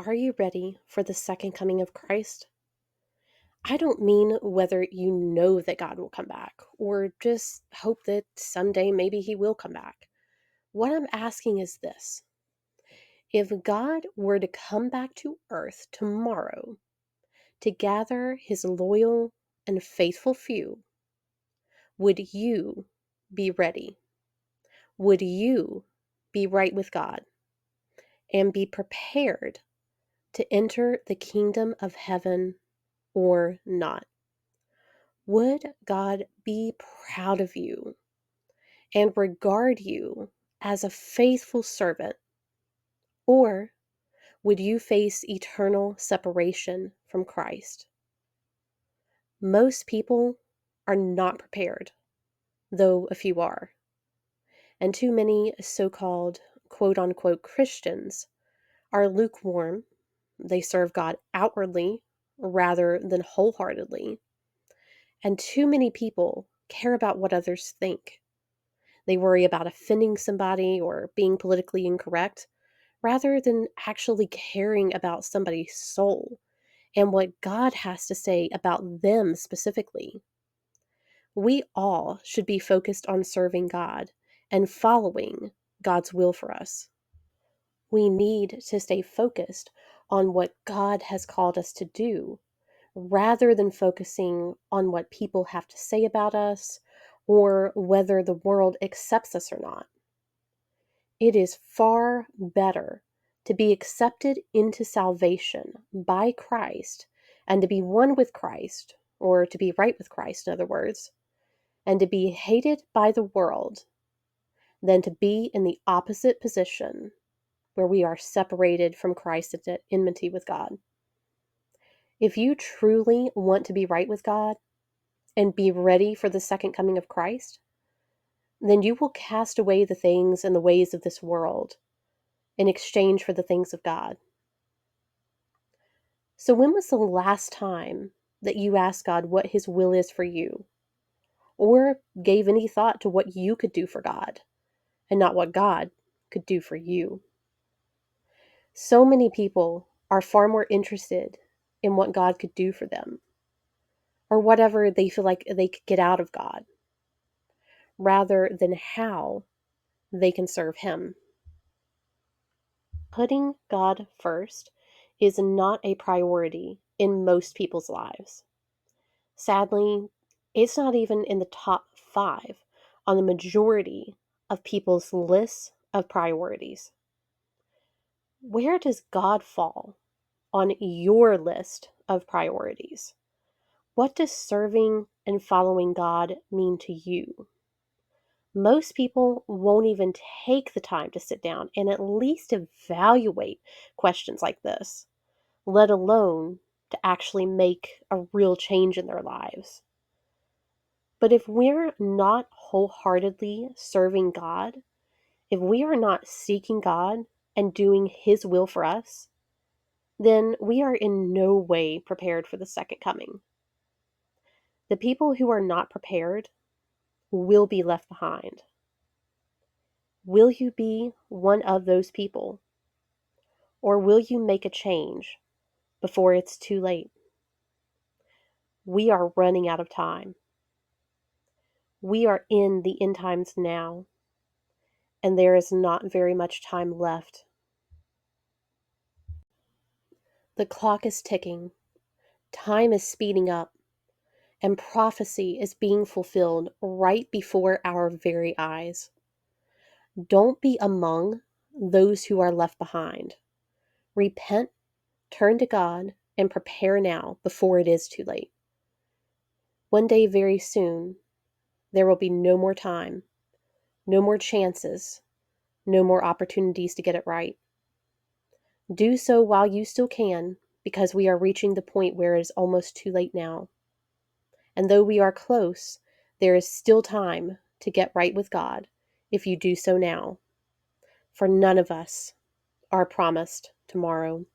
Are you ready for the second coming of Christ? I don't mean whether you know that God will come back or just hope that someday maybe he will come back. What I'm asking is this: if God were to come back to earth tomorrow to gather his loyal and faithful few, would you be ready? Would you be right with God and be prepared to enter the kingdom of heaven or not? Would God be proud of you and regard you as a faithful servant? Or would you face eternal separation from Christ? Most people are not prepared, though a few are. And too many so called quote unquote Christians are lukewarm. They serve God outwardly rather than wholeheartedly. And too many people care about what others think. They worry about offending somebody or being politically incorrect rather than actually caring about somebody's soul and what God has to say about them specifically. We all should be focused on serving God and following God's will for us. We need to stay focused on what God has called us to do rather than focusing on what people have to say about us or whether the world accepts us or not. It is far better to be accepted into salvation by Christ and to be one with Christ, or to be right with Christ, in other words, and to be hated by the world than to be in the opposite position where we are separated from Christ at enmity with God. If you truly want to be right with God and be ready for the second coming of Christ, then you will cast away the things and the ways of this world in exchange for the things of God. So, when was the last time that you asked God what His will is for you, or gave any thought to what you could do for God and not what God could do for you? So many people are far more interested in what God could do for them or whatever they feel like they could get out of God rather than how they can serve Him. Putting God first is not a priority in most people's lives. Sadly, it's not even in the top 5 on the majority of people's lists of priorities. Where does God fall on your list of priorities? What does serving and following God mean to you? Most people won't even take the time to sit down and at least evaluate questions like this, let alone to actually make a real change in their lives. But if we're not wholeheartedly serving God, if we are not seeking God and doing His will for us, then we are in no way prepared for the second coming. The people who are not prepared will be left behind. Will you be one of those people? Or will you make a change before it's too late? We are running out of time. We are in the end times now, and there is not very much time left. The clock is ticking, time is speeding up, and prophecy is being fulfilled right before our very eyes. Don't be among those who are left behind. Repent, turn to God, and prepare now before it is too late. One day, very soon, there will be no more time, no more chances, no more opportunities to get it right. Do so while you still can, because we are reaching the point where it is almost too late now. And though we are close, there is still time to get right with God if you do so now. For none of us are promised tomorrow.